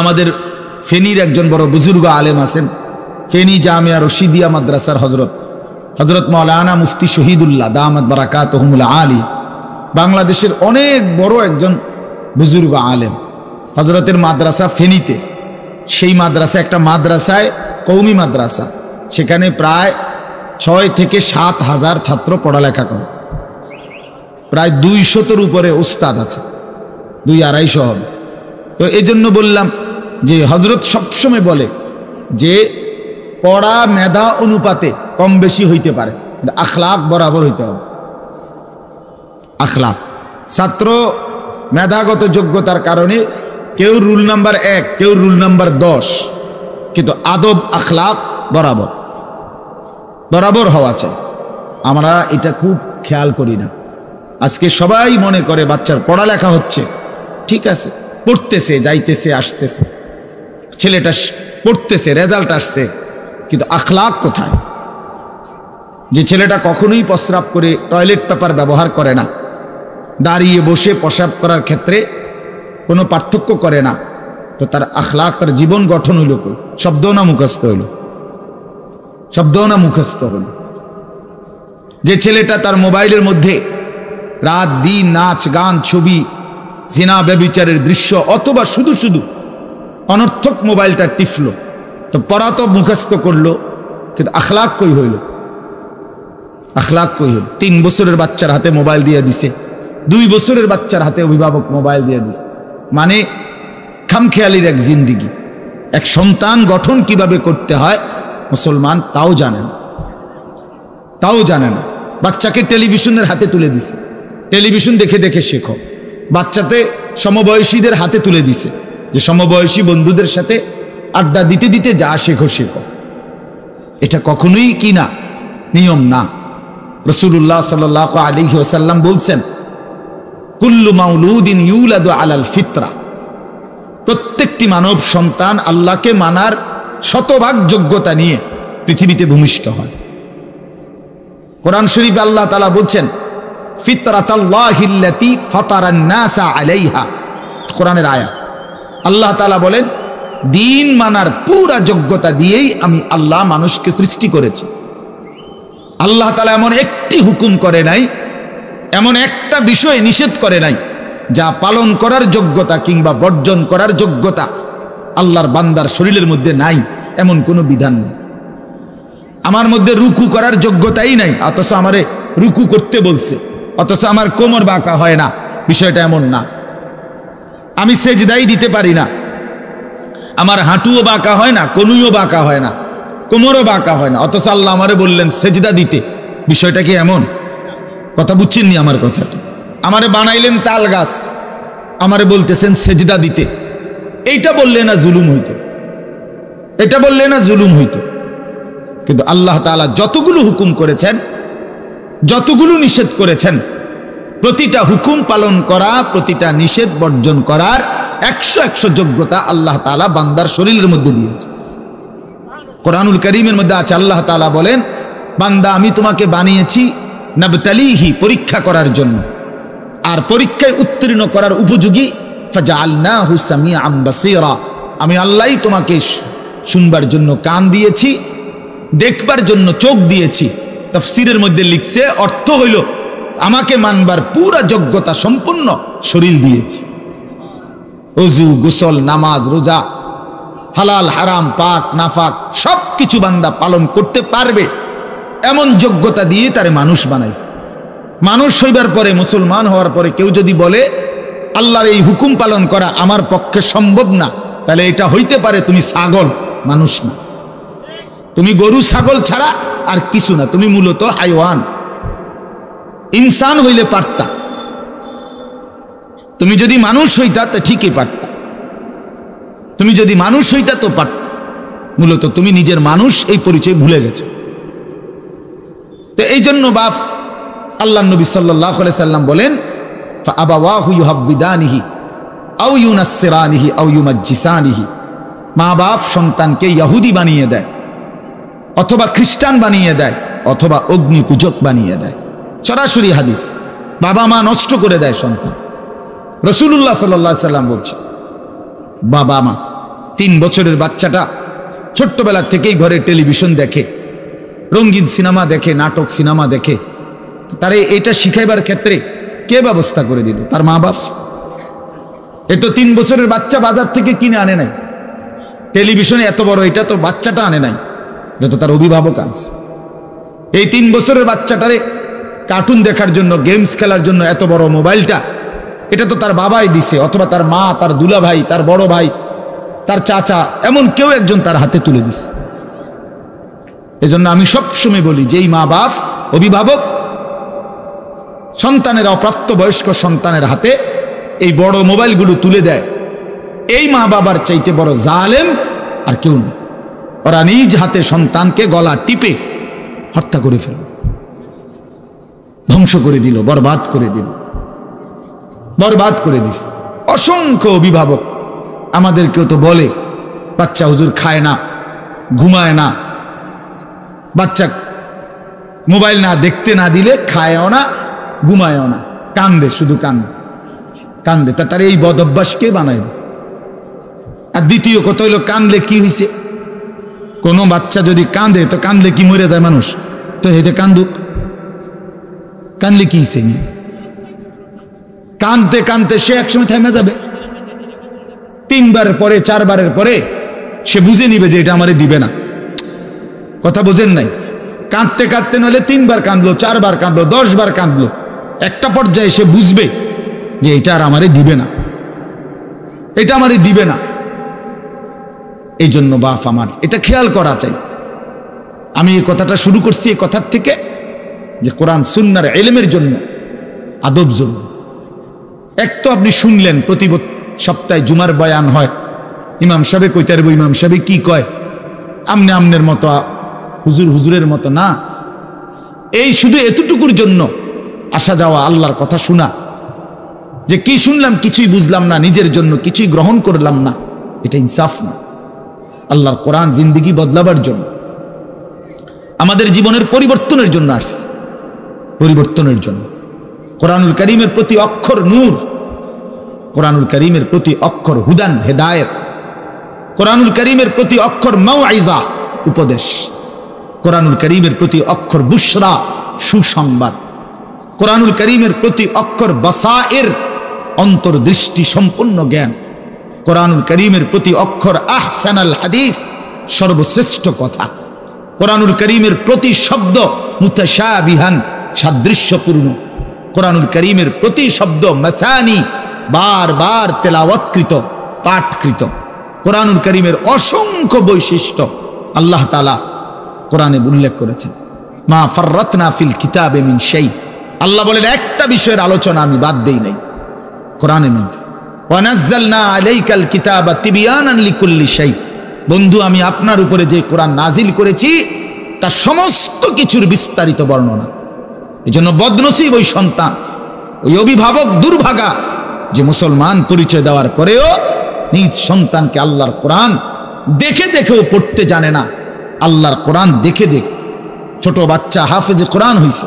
আমাদের ফেনীর একজন বড় বুজুর্গ আলেম আছেন, ফেনী জামিয়া রশিদিয়া মাদ্রাসার হজরত মাওলানা মুফতি শহীদুল্লাহ দামাত বারাকাতুহুমুল আলী, বাংলাদেশের অনেক বড় একজন বুজুর্গ আলেম। হজরতের মাদ্রাসা ফেনীতে, সেই মাদ্রাসা একটা মাদ্রাসায় কওমি মাদ্রাসা, সেখানে প্রায় 6 থেকে 7 হাজার ছাত্র পড়ালেখা করে, প্রায় 200-র উপরে উস্তাদ আছে, 200-250 হবে। তো এই জন্য বললাম যে হজরত সবসময় বলে যে পড়া মেধা অনুপাতে কম বেশি হইতে পারে, আখলাক বরাবর হইতে হবে। আখলাক, ছাত্র মেধাগত যোগ্যতার কারণে কেউ রুল নাম্বার 1, কেউ রুল নাম্বার 10, কিন্তু আদব আখলাক বরাবর বরাবর হওয়া চাই। আমরা এটা খুব খেয়াল করি না। আজকে সবাই মনে করে বাচ্চার পড়ালেখা হচ্ছে, ঠিক আছে, পড়তেছে, যাইতেছে, আসতেছে, ছেলেটা পড়তেছে, রেজাল্ট আসছে, কিন্তু আখলাক কোথায়? যে ছেলেটা কখনোই প্রস্রাব করে টয়লেট পেপার ব্যবহার করে না, দাঁড়িয়ে বসে প্রস্রাব করার ক্ষেত্রে কোনো পার্থক্য করে না, তো তার আখলাক, তার জীবন গঠন হইল কই? শব্দ না মুখস্থ হইল? শব্দ না মুখস্থ হইল? যে ছেলেটা তার মোবাইলের মধ্যে রাত দিন নাচ গান ছবি জিনা ব্যভিচারের দৃশ্য অথবা শুধু শুধু অনর্থক মোবাইলটা টিপল, তো পড়া তো মুখস্থ করলো, কিন্তু আখলাক কই হইল? আখলাক কই হইল? 3 বছরের বাচ্চার হাতে মোবাইল দিয়ে দিছে, 2 বছরের বাচ্চার হাতে অভিভাবক মোবাইল দিয়ে দিছে, মানে খামখেয়ালির এক জিন্দিগি। এক সন্তান গঠন কিভাবে করতে হয় মুসলমান তাও জানে না, তাও জানে না। বাচ্চাকে টেলিভিশনের হাতে তুলে দিছে, টেলিভিশন দেখে দেখে শেখো। বাচ্চাতে সমবয়সীদের হাতে তুলে দিছে যে সমবয়সী বন্ধুদের সাথে আড্ডা দিতে দিতে যা শেখো শেখো। এটা কখনোই কি না, নিয়ম না। রাসূলুল্লাহ সাল্লাল্লাহু আলাইহি ওয়াসাল্লাম বলছেন, কুল্লু মাউলুদিন ইউলাদু আলাল ফিতরা, প্রত্যেকটি মানব সন্তান আল্লাহকে মানার শতভাগ যোগ্যতা নিয়ে পৃথিবীতে ভূমিষ্ঠ হয়। কোরআন শরীফে আল্লাহ তাআলা বলছেন, ফিতরাতাল্লাহিল্লাতী ফাতারান নাসা আলাইহা, কোরআনের আয়াত। আল্লাহ তাআলা বলেন, দিন মানার পুরা যোগ্যতা দিয়েই আমি আল্লাহ মানুষকে সৃষ্টি করেছি। আল্লাহ তাআলা এমন একটি হুকুম করে নাই, এমন একটা বিষয় নিষেধ করে নাই যা পালন করার যোগ্যতা কিংবা বর্জন করার যোগ্যতা আল্লাহর বান্দার শরীরের মধ্যে নাই, এমন কোনো বিধান নেই। আমার মধ্যে রুকু করার যোগ্যতাই নাই, অথচ আমারে রুকু করতে বলছে, অথচ আমার কোমর বাঁকা হয় না, বিষয়টা এমন না। আমি সেজদাই দিতে পারি না, আমার হাঁটুও বাঁকা হয় না, কনুইও বাঁকা হয় না, কোমরও বাঁকা হয় না, অথচ আল্লাহ আমারে বললেন সেজদা দিতে। বিষয়টা কি এমন? কথা বুঝছেননি আমার কথাটা? আমারে বানাইলেন তাল গাছ, আমারে বলতেছেন সেজদা দিতে। এইটা বললে না জুলুম হইতো? এটা বললে না জুলুম হইতো? কিন্তু আল্লাহ তাআলা যতগুলো হুকুম করেছেন, যতগুলো নিষেধ করেছেন, প্রতিটা হুকুম পালন করা, প্রতিটা নিষেধ বর্জন করার 100 যোগ্যতা আল্লাহ তাআলা বান্দার শরীরের মধ্যে দিয়েছে। কোরআনুল কারীমের মধ্যে আছে, আল্লাহ তাআলা বলেন, বান্দা আমি তোমাকে বানিয়েছি নাবতালিহি, পরীক্ষা করার জন্য, আর পরীক্ষায় উত্তীর্ণ করার উপযোগী। ফাজআলনাহু সামিআন বাসীরা, আমি আল্লাহই তোমাকে শুনবার জন্য কান দিয়েছি, দেখবার জন্য চোখ দিয়েছি। তাফসীরের মধ্যে লিখছে, অর্থ হইল আমাকে মানবার পুরা যোগ্যতা সম্পূর্ণ শরীর দিয়েছি। ওযু, গোসল, নামাজ, রোজা, হালাল হারাম, পাক নাফাক সব কিছু বান্দা পালন করতে পারবে এমন যোগ্যতা দিয়ে তারে মানুষ বানাইছে। মানুষ হইবার পরে, মুসলমান হওয়ার পরে কেউ যদি বলে আল্লাহর এই হুকুম পালন করা আমার পক্ষে সম্ভব না, তাহলে এটা হইতে পারে তুমি ছাগল, মানুষ না। তুমি গরু ছাগল ছাড়া আর কিছু না, তুমি মূলত হাইওয়ান। ইনসান হইলে পারতা, তুমি যদি মানুষ হইতা তো ঠিকই পারতা, তুমি যদি মানুষ হইতা তো পারতা। মূলত তুমি নিজের মানুষ এই পরিচয় ভুলে গেছো। তো এই জন্য বাপ আল্লাহ নবী সাল্লাল্লাহু আলাইহি সাল্লাম বলেন, ফাআবাওয়াহু ইউহাব্বিদানিহি আও ইউনাসসিরানিহি আও ইউমাজ্জিসানিহি, মা বাপ সন্তানকে ইহুদি বানিয়ে দেয়, অথবা খ্রিস্টান বানিয়ে দেয়, অথবা অগ্নি পূজক বানিয়ে দেয়। সরাসরি হাদিস, বাবা মা নষ্ট করে দেয় সন্তান। রাসূলুল্লাহ সাল্লাল্লাহু আলাইহি সাল্লাম বলছে, বাবা মা 3 বছরের বাচ্চাটা ছোট্টবেলা থেকেই ঘরে টেলিভিশন দেখে, রঙিন সিনেমা দেখে, নাটক সিনেমা দেখে। তারে এটা শিখাইবার ক্ষেত্রে কে ব্যবস্থা করে দিল? তার মা বাপ। এ তো 3 বছরের বাচ্চা বাজার থেকে কিনে আনে নাই, টেলিভিশনে এত বড় এটা তো বাচ্চাটা আনে নাই, এটা তো তার অভিভাবক আনছে। এই 3 বছরের বাচ্চাটারে কার্টুন দেখার জন্য, গেমস খেলার জন্য এত বড় মোবাইলটা, এটা তো তার বাবাই দিছে, অথবা তার মা, তার দুলা ভাই, তার বড় ভাই, তার চাচা, এমন কেউ একজন তার হাতে তুলে দিছে। এজন্য আমি সবসময় বলি, যেই মা বাপ অভিভাবক সন্তানের, অপ্রাপ্তবয়স্ক সন্তানের হাতে এই বড় মোবাইলগুলো তুলে দেয়, এই মা বাবার চাইতে বড় জালেম আর কেউ নেই। ওরা নিজ হাতে সন্তানকে গলা টিপে হত্যা করে ফেলল, ধ্বংস করে দিল, বরবাদ করে দিল, বরবাদ করে দিস। অসংখ্য অভিভাবক আমাদেরকেও তো বলে, বাচ্চা হুজুর খায় না, ঘুমায় না, বাচ্চা মোবাইল না দেখতে না দিলে খায়ও না, ঘুমায়ও না, কান্দে, শুধু কান্দে কান্দে। তার এই বদ অভ্যাসকে বানাইল। আর দ্বিতীয় কথা হইল, কান্দলে কি হয়েছে? কোনো বাচ্চা যদি কান্দে, তো কান্দলে কি মরে যায় মানুষ? তো হেতে কান্দুক, কান্দলে কি হয়েছে? কানতে কানতে সে একসময় থেমে যাবে। 3 বার পরে, 4 বারের পরে সে বুঝে নিবে যে এটা আমারে দিবে না। কথা বোঝেন নাই? কাঁদতে কাঁদতে নইলে 3 বার কাঁদলো, 4 বার কাঁদলো, 10 বার কাঁদলো, একটা পর্যায়ে সে বুঝবে যে এটা আর আমারে দিবে না, এটা আমারে দিবে না। এই জন্য বাপ আমার এটা খেয়াল করা চাই। আমি এই কথাটা শুরু করছি এই কথার থেকে যে কোরআন সুন্নাহর ইলমের জন্য আদব জরুরি। এক তো আপনি শুনলেন প্রতি সপ্তাহে জুমার বয়ান হয়, ইমাম সাহেব কইতে পারবো, ইমাম সাহেব কি কয়, আমনে আমনের মতো, হুজুর হুজুরের মতো না। এই শুধু এতটুকুর জন্য আসা যাওয়া, আল্লাহর কথা শোনা, যে কি শুনলাম কিছুই বুঝলাম না, নিজের জন্য কিছুই গ্রহণ করলাম না, এটা ইনসাফ না। আল্লাহর কোরআন জিন্দেগি বদলাবার জন্য, আমাদের জীবনের পরিবর্তনের জন্য আসছে, পরিবর্তনের জন্য। কোরআনুল কারীমের প্রতি অক্ষর নূর, কোরআনুল কারীমের প্রতি অক্ষর হুদান, হেদায়েত, কোরআনুল কারীমের প্রতি অক্ষর মাউইজা, উপদেশ, কোরআনুল কারীমের প্রতি অক্ষর বুশরা, সুসংবাদ, কোরআনুল কারীমের প্রতি অক্ষর বাসায়ের, অন্তর্দৃষ্টি সম্পন্ন জ্ঞান, কোরআনুল কারীমের প্রতি অক্ষর আহসানাল হাদিস, সর্বশ্রেষ্ঠ কথা, কোরআনুল কারীমের প্রতি শব্দ মুতাশাবিহান, সাদৃশ্যপূর্ণ, কোরআনুল কারীমের প্রতি শব্দ মাসানি, বারবার তেলাওয়াতকৃত, পাঠকৃত। কোরআনুল কারীমের অসংখ্য বৈশিষ্ট্য আল্লাহ তাআলা কোরআনে উল্লেখ করেছেন। মা ফাররাতনা ফিল কিতাবে মিন শাই, আল্লাহ বলেন একটা বিষয়ের আলোচনা আমি বাদ দেই নাই কোরআনের মধ্যে। ওয়া নাযালনা আলাইকাল কিতাবা তিবয়ানান লিকুল্লি শাই, বন্ধু আমি আপনার উপরে যে কোরআন নাজিল করেছি তার সমস্ত কিছুর বিস্তারিত বর্ণনা। এজন্য বদনসিব ওই সন্তান, ওই অভিভাবক দুর্ভাগা যে মুসলমান পরিচয় দেওয়ার পরেও নিজ সন্তানকে আল্লাহর কোরআন দেখে দেখেও পড়তে জানে না। আল্লাহর কোরআন দেখে দেখে ছোট বাচ্চা হাফেজে কোরআন হইছে,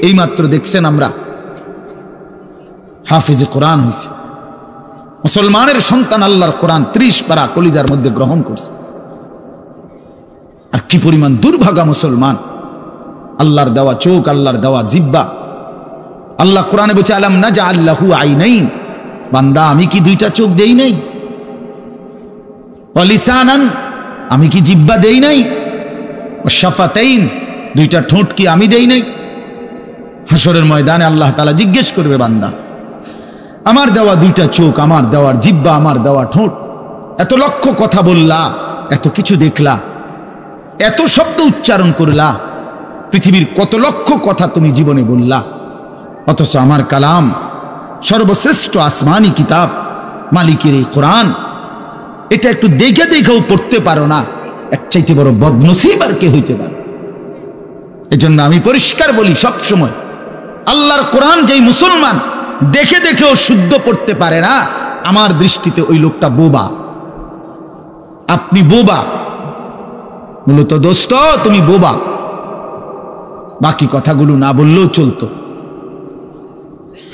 এই মাত্র দেখছেন আমরা, হাফেজে কোরআন হইছে। মুসলমানের সন্তান আল্লাহর কোরআন 30 পারা কলিজার মধ্যে গ্রহণ করছে। আর কি পরিমাণ দুর্ভাগা মুসলমান! আল্লাহর দেওয়া চোখ, আল্লাহর দেওয়া জিহ্বা। আল্লাহ কোরআনে বলছে আলাম নাজআল লাহু আইনাইন, বান্দা আমি কি 2টা চোখ দেই নাই? ওয়া লিসানান, আমি কি জিহ্বা দেই নাই? ওয়া শাফাতাইন, 2টা ঠোঁট কি আমি দেই নাই? হাসরের ময়দানে আল্লাহ তাআলা জিজ্ঞেস করবে, বান্দা আমার দেওয়া 2টা চোখ, আমার দেওয়ার জিহ্বা, আমার দেওয়া ঠোঁট, এত লক্ষ কথা বললা, এত কিছু দেখলা, এত শব্দ উচ্চারণ করলা, পৃথিবীর কত লক্ষ কথা তুমি জীবনে বললা, অথচ আমার কালাম সর্বশ্রেষ্ঠ আসমানি কিতাব মালিকের এই কোরআন, এটা একটু দেখে দেখেও পড়তে পারো না, এক চাইতে বড় বদনসিব আর কে হইতে পারে? এজন্য আমি পরিষ্কার বলি সব সময়, আল্লাহর কোরআন যেই মুসলমান দেখে দেখেও শুদ্ধ পড়তে পারে না, আমার দৃষ্টিতে ওই লোকটা বোবা। আপনি বোবা, মূলত দোস্ত তুমি বোবা। বাকি কথাগুলো না বললেও চলতো,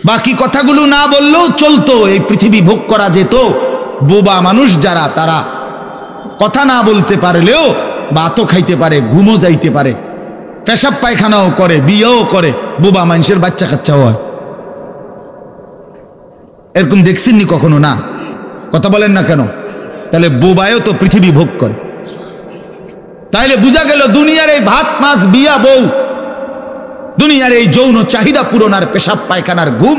বাকি কথাগুলো না বললেও চলতো, এই পৃথিবী ভোগ করা যেত, বোবা মানুষ যারা, তারা কথা না বলতে পারলেও ভাতও খাইতে পারে, ঘুমও যাইতে পারে, পেশাব পায়খানাও করে, বিয়েও করে, বোবা মানুষের বাচ্চা কাচ্চাও হয়। এরকম দেখছেননি কখনো? না, কথা বলেন না কেন? তাহলে বোবায়ও তো পৃথিবী ভোগ করে। তাইলে বোঝা গেল দুনিয়ার এই ভাত মাছ বিয়া বউ, দুনিয়ার এই যৌন চাহিদা পূরণ আর পেশাব পায়খানার ঘুম,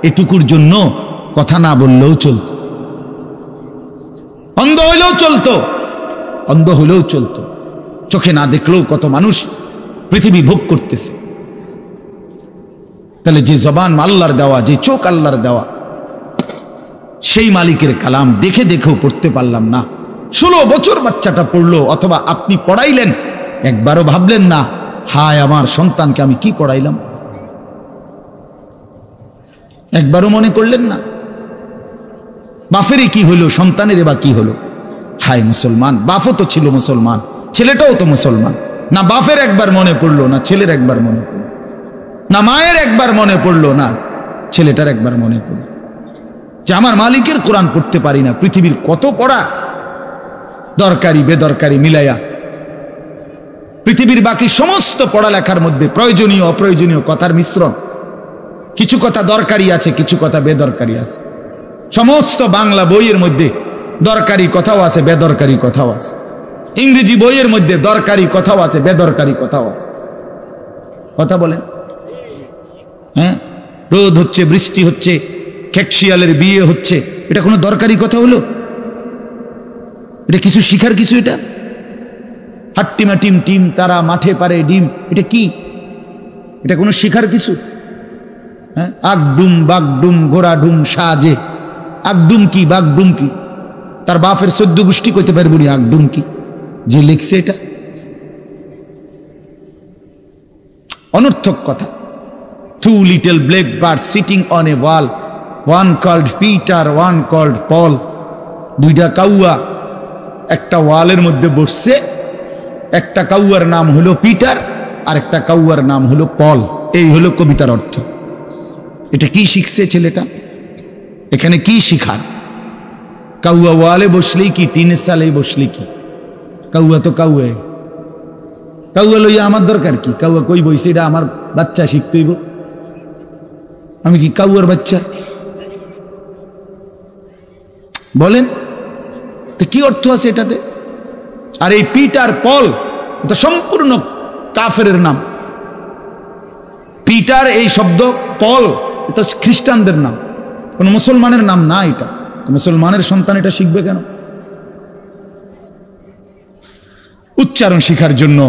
এটুকুর জন্য কথা না বললেও চলতো, অন্ধ হইলেও চলতো, অন্ধ হইলেও চলতো, চোখে না দেখলেও কত মানুষ পৃথিবী ভোগ করতেছে। তাহলে যে জবান আল্লাহর দেওয়া, যে চোখ আল্লাহর দেওয়া, সেই মালিকের কালাম দেখে দেখেও পড়তে পারলাম না। 16 বছর বাচ্চাটা পড়লো, অথবা আপনি পড়াইলেন, একবারও ভাবলেন না হায় আমার সন্তানকে আমি কি পড়াইলাম? একবারও মনে করলেন না বাফেরই কি হলো, সন্তানের বা কি হলো? হায় মুসলমান, বাপও তো ছিল মুসলমান, ছেলেটাও তো মুসলমান। না বাপের একবার মনে পড়লো, না ছেলের একবার মনে পড়লো, না মায়ের একবার মনে পড়লো, না ছেলেটার একবার মনে পড়লো যে আমার মালিকের কোরআন পড়তে পারি না। পৃথিবীর কত পড়া, দরকারি বেদরকারি মিলাইয়া পৃথিবীর বাকি সমস্ত পড়ালেখার মধ্যে প্রয়োজনীয় অপ্রয়োজনীয় কথার মিশ্রণ। কিছু কথা দরকারি আছে, কিছু কথা বেদরকারি আছে। সমস্ত বাংলা বইয়ের মধ্যে দরকারি কথাও আছে, বেদরকারি কথাও আছে। ইংরেজি বইয়ের মধ্যে দরকারি কথাও আছে, বেদরকারি কথাও আছে। কথা বলেন? হ্যাঁ, রোদ হচ্ছে, বৃষ্টি হচ্ছে, খেকশিয়ালের বিয়ে হচ্ছে, এটা কোনো দরকারি কথা হলো? এটা কিছু শিখার কিছু? এটা হাট্টিমা টিম টিম তারা মাঠে পারে ডিম, এটা কি? এটা কোনো শিখার কিছু? হ্যাঁ, আগডুম বাগডুম ঘোড়াডুম সাজে, আগডুম কি বাগডুম কি? তার বাপের 14 গোষ্ঠী কইতে পারবো না আগডুম কি। যে লিখছে এটা অনর্থক কথা। 2 little black birds sitting on a wall, one called Peter, one called Paul। 2টা কাউয়া একটা ওয়ালের মধ্যে বসছে, একটা কাউয়ার নাম হলো পিটার আর একটা কাউয়ার নাম হলো পল। এই হলো কবিতার অর্থ। এটা কি শিখছে ছেলেটা? এখানে কি শিখার? কাউয়া ওয়ালে বসলেই কি, টিনের সালেই বসলে কি? কাউয়া তো কাউয়া, কাউয়া লইয়া আমার দরকার কি? কাউয়া কই বইছে, এটা আমার বাচ্চা শিখতেইব। আমি কি কাউয়ার বাচ্চা? বলেন তো কি অর্থ আছে এটাতে? আর এই পিটার পল এটা সম্পূর্ণ কাফেরের নাম। পিটার এই শব্দ, পল এটা খ্রিস্টানদের নাম, কোন মুসলমানের নাম না। এটা মুসলমানের সন্তান এটা শিখবে কেন? উচ্চারণ শিখার জন্য,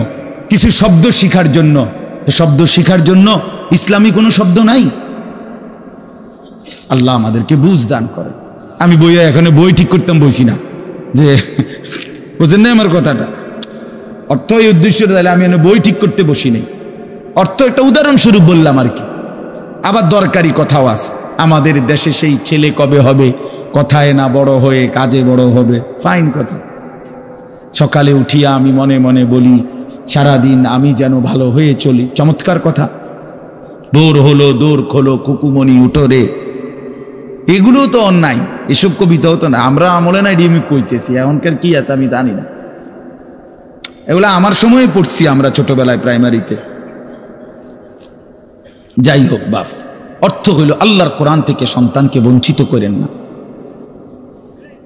কিছু শব্দ শিখার জন্য। শব্দ শিখার জন্য ইসলামী কোনো শব্দ নাই। আল্লাহ আমাদেরকে বুঝ দান করে। আমি বইয়া এখানে বই ঠিক করতাম বসি না, যে বুঝেন না আমার কথাটা? অর্থ এই উদ্দেশ্য, তাহলে আমি বই ঠিক করতে বসি নাই। অর্থ একটা উদাহরণস্বরূপ বললাম আর কি। আবার দরকারি কথাও আছে। আমাদের দেশে সেই ছেলে কবে হবে, কথায় না বড় হয়ে কাজে বড় হবে। ফাইন কথা। সকালে উঠিয়া আমি মনে মনে বলি, সারাদিন আমি যেন ভালো হয়ে চলি। চমৎকার কথা। ভোর হলো দৌড় খোলো কুকুমনি উঠোরে, এগুলো তো অন্যায়। এসব কবিতাও তো না, আমরা আমলে নাই ডিমি কইতেছি। এখনকার কি আছে আমি জানি না, এগুলো আমার সময়ে পড়ছি আমরা ছোটবেলায় প্রাইমারিতে। যাই হোক বাপ, অর্থ হইল আল্লাহর কোরআন থেকে সন্তানকে বঞ্চিত করেন না।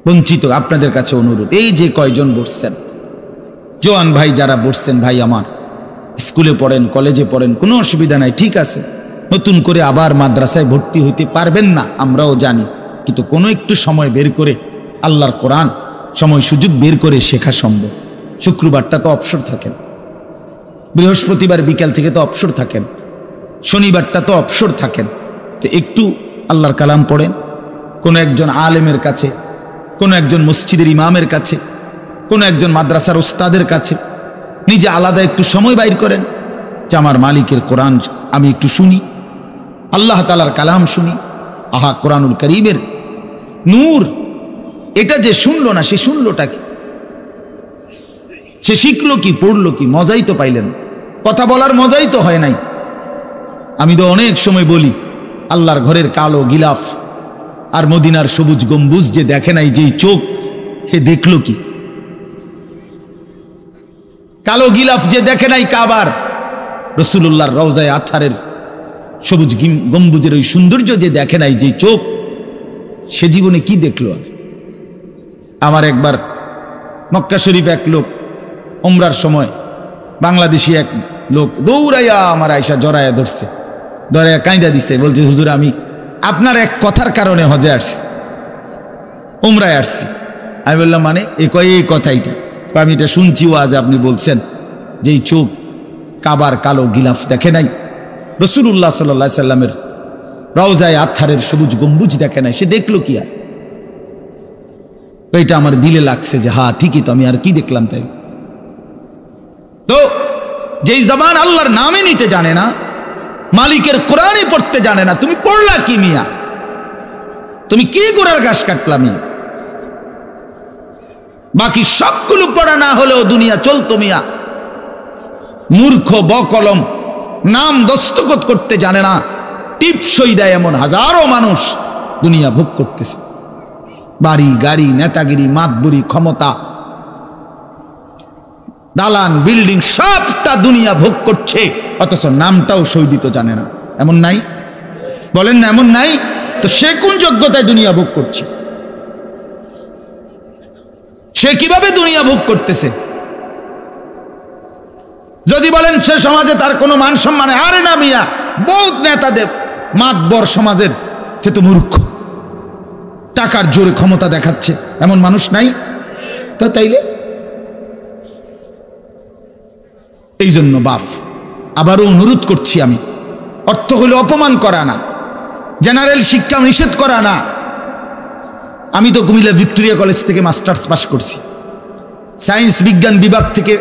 বঞ্চিত আপনাদের কাছে অনুরোধ। এই যে কয়জন বসছেন, জোয়ান ভাই যারা বসছেন, ভাই আমার স্কুলে পড়েন, কলেজে পড়েন, কোনো অসুবিধা নাই, ঠিক আছে। নতুন করে আবার মাদ্রাসায় ভর্তি হইতে পারবেন না, আমরাও জানি। কিন্তু কোনো একটু সময় বের করে আল্লাহর কোরআন সময় সুযোগ বের করে শেখা সম্ভব। শুক্রবারটা তো অবসর থাকেন, বৃহস্পতিবার বিকেল থেকে তো অবসর থাকেন, শনিবারটা তো অবসর থাকেন। তো একটু আল্লাহর কালাম পড়েন, কোনো একজন আলেমের কাছে, কোনো একজন মসজিদের ইমামের কাছে, কোনো একজন মাদ্রাসার ওস্তাদের কাছে নিজে আলাদা একটু সময় বাইর করেন যে আমার মালিকের কোরআন আমি একটু শুনি, আল্লাহ তাআলার কালাম শুনি। আহা, কোরআনুল কারীমের নূর। এটা যে শুনলো না, সে শুনলোটা কি? সে শিখলো কি, পড়লো কি? মজাই তো পাইলেন। কথা বলার মজাই তো হয় নাই। আমি তো অনেক সময় বলি, আল্লাহর ঘরের কালো গিলাফ আর মদিনার সবুজ গম্বুজ যে দেখে নাই, যেই চোখ, হে দেখলো কি? কালো গিলাফ যে দেখে নাই কাবার, রাসূলুল্লাহর রওজায়ে আতহারের সবুজ গম্বুজের ওই সৌন্দর্য যে দেখে নাই, যেই চোখ, সে জীবনে কি দেখলো? আর আমার একবার মক্কা শরীফ এক লোক উমরার সময়, বাংলাদেশি এক লোক দৌড়াইয়া আমার আয়সা জড়াইয়া ধরছে, ধরাইয়া কাঁদা দিছে, বলছে হুজুর আমি আপনার এক কথার কারণে হজে আসছি, উমরায় আসছি। আমি বললাম মানে? এই কথাইটা আমি এটা শুনছি আজ আপনি বলছেন যে এই চোখ কাবার কালো গিলাফ দেখে নাই, রাসূলুল্লাহ সাল্লাল্লাহু আলাইহি সাল্লামের রওজায়ে আতহারের সবুজ গম্বুজ দেখে নাই, সে দেখলো কি? আর এইটা আমার দিলে লাগছে যে হ্যাঁ ঠিকই তো, আমি আর কি দেখলাম? তাই তো যেই জবান আল্লাহর নামে নিতে জানে না, মালিকের কোরআনে পড়তে জানে না, তুমি পড়লা কি মিয়া? তুমি কি গোড়ার ঘাস কাটলা মিয়া? বাকি সবগুলো পড়া না হলেও দুনিয়া চলতো মিয়া। মূর্খ বকলম, নাম দস্তখত করতে জানে না, টিপসই দেয় এমন হাজারো মানুষ দুনিয়া ভোগ করতেছে। বাড়ি গাড়ি, নেতাগিরি, মাতবুরি, ক্ষমতা, দালান বিল্ডিং সবটা দুনিয়া ভোগ করছে, অথচ নামটাও সই দিতে জানে না। এমন নাই? বলেন না এমন নাই? তো সে কোন যোগ্যতায় দুনিয়া ভোগ করছে? সে কিভাবে দুনিয়া ভোগ করতেছে? যদি বলেন সে সমাজে তার কোনো মান সম্মান, আরে না মিয়া, বহুত নেতাদের মাতবর সমাজের, সে তো মূর্খ, টাকার জোরে ক্ষমতা দেখাচ্ছে, এমন মানুষ নাই? তো তাইলে এই জন্য বাপ আবারও অনুরোধ করছি আমি, অর্থ হলে অপমান করা না, জেনারেল শিক্ষা নিষেধ করা না। আমি তো কুমিল্লা ভিক্টোরিয়া কলেজ থেকে মাস্টার্স পাশ করছি, সায়েন্স বিজ্ঞান বিভাগ থেকে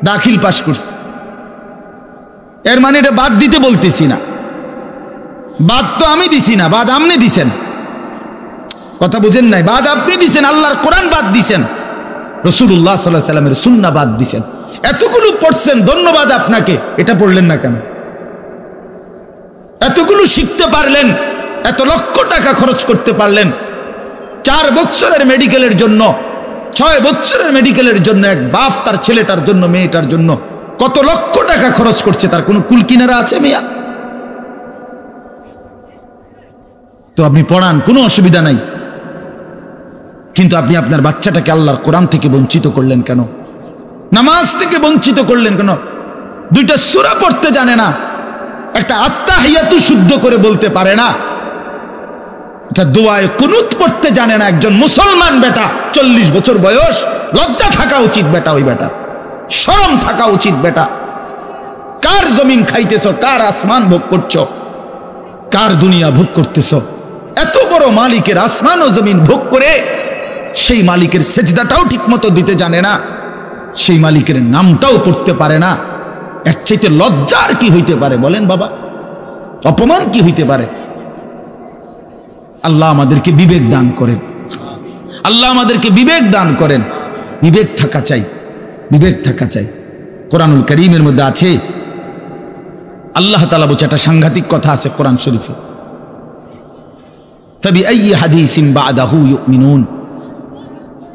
দাখিল পাশ করছি। এর মানে এটা বাদ দিতে বলতেছি না, বাদ তো আমি দিছি না, বাদ আপনি দিছেন। কথা বুঝেন নাই? বাদ আপনি দিছেন, আল্লাহর কোরআন বাদ দিছেন, রাসূলুল্লাহ সাল্লাল্লাহু আলাইহি সাল্লামের সুন্নাহ বাদ দিছেন। এতগুলো পড়ছেন, ধন্যবাদ আপনাকে। এটা পড়লেন না কেন? এতগুলো শিখতে পারলেন, এত লক্ষ টাকা খরচ করতে পারলেন, 4 বছরের মেডিকেলের জন্য, 6 বছরের মেডিকেলের জন্য এক বাপ তার ছেলেটার জন্য, মেয়েটার জন্য কত লক্ষ টাকা খরচ করছে, তার কোনো কুল কিনারা আছে মিয়া? তো আপনি পড়ান, কোনো অসুবিধা নাই, কিন্তু আপনি আপনার বাচ্চাটাকে আল্লাহর কোরআন থেকে বঞ্চিত করলেন কেন? নামাজ থেকে বঞ্চিত করলেন কেন? 2টা সূরা পড়তে জানে না, একটা আত্তাহিয়াতু শুদ্ধ করে বলতে পারে না, এটা দোয়ায়ে কুনুত পড়তে জানে না। একজন মুসলমান বেটা, 40 বছর বয়স, লজ্জা থাকা উচিত বেটা, ওই বেটা শরম থাকা উচিত বেটা। কার জমিন খাইতেছো, কার আসমান ভোগ করছো, কার দুনিয়া ভোগ করতেছো? এত বড় মালিকের আসমান ও জমিন ভোগ করে সেই মালিকের সেজদাটাও ঠিক মতো দিতে জানে না, সেই মালিকের নামটাও পড়তে পারে না। এর চাইতে লজ্জার কি হইতে পারে বলেন বাবা? অপমান কি হইতে পারে? আল্লাহ আমাদেরকে বিবেক দান করেন, আল্লাহ আমাদেরকে বিবেক দান করেন। বিবেক থাকা চাই, বিবেক থাকা চাই। কোরআনুল কারীমের মধ্যে আছে, আল্লাহ তাআলা বলছে, একটা সাংঘাতিক কথা আছে কোরআন শরীফে, ফাবিআইয়ি হাদিসিন বা'দাহু ইউমিনুন।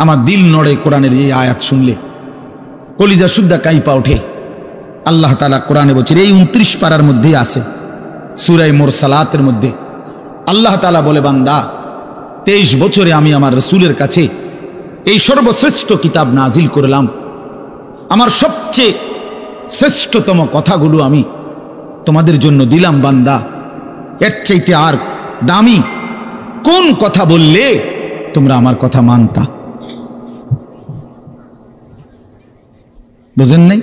আমার দিল নড়ে কোরআনের এই আয়াত শুনলে, কলিজা শুদ্ধা কাইপা ওঠে। আল্লাহ তাআলা কোরআনে বলছে, এই 29 পারার মধ্যেই আছে, সূরা মুরসালাতের মধ্যে আল্লাহ তাআলা বলে, বান্দা 23 বছরে আমি আমার রাসূলের কাছে এই সর্বশ্রেষ্ঠ কিতাব নাজিল করলাম, আমার সবচেয়ে শ্রেষ্ঠতম কথাগুলো আমি তোমাদের জন্য দিলাম। বান্দা, এর চাইতে আর দামি কোন কথা বললে তোমরা আমার কথা মানতা? বুঝেন নাই?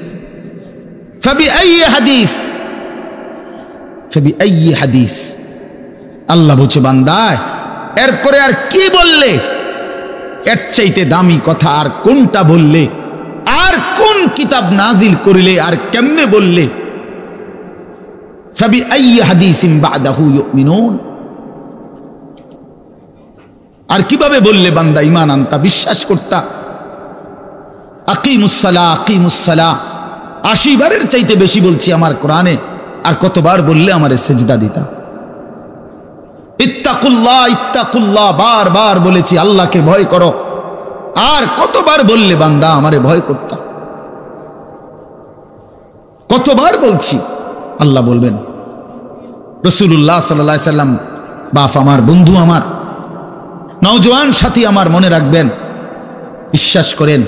ফাবিআইয়ি হাদিস, ফাবিআইয়ি হাদিস। আল্লাহ বলছে, বান্দা এরপরে আর কি বললে, এর চাইতে দামি কথা আর কোনটা বললে, আর কোন কিতাব নাজিল করিলে, আর কেমনে বললে? ফাবিআইয়ি হাদিসিন বা'দাহু ইউমিনুন। আর কিভাবে বললে বান্দা ঈমান আনতা, বিশ্বাস করতা? আকিমুস সালাহ, আকিমুস সালাহ 80 বারের চাইতে বেশি বলছি আমার কোরআনে, আর কতবার বললে আমারে সেজদা দিতা? ইত্তাকুল্লাহ ইত্তাকুল্লাহ, বারবার বলেছি আল্লাহকে ভয় করো। আর কতবার বললে বান্দা আমারে ভয় করতা? কতবার বলছি? আল্লাহ বলবেন। রাসূলুল্লাহ সাল্লাল্লাহু আলাইহি সাল্লাম বাপ আমার, বন্ধু আমার, নওজোয়ান সাথী আমার, মনে রাখবেন, বিশ্বাস করেন,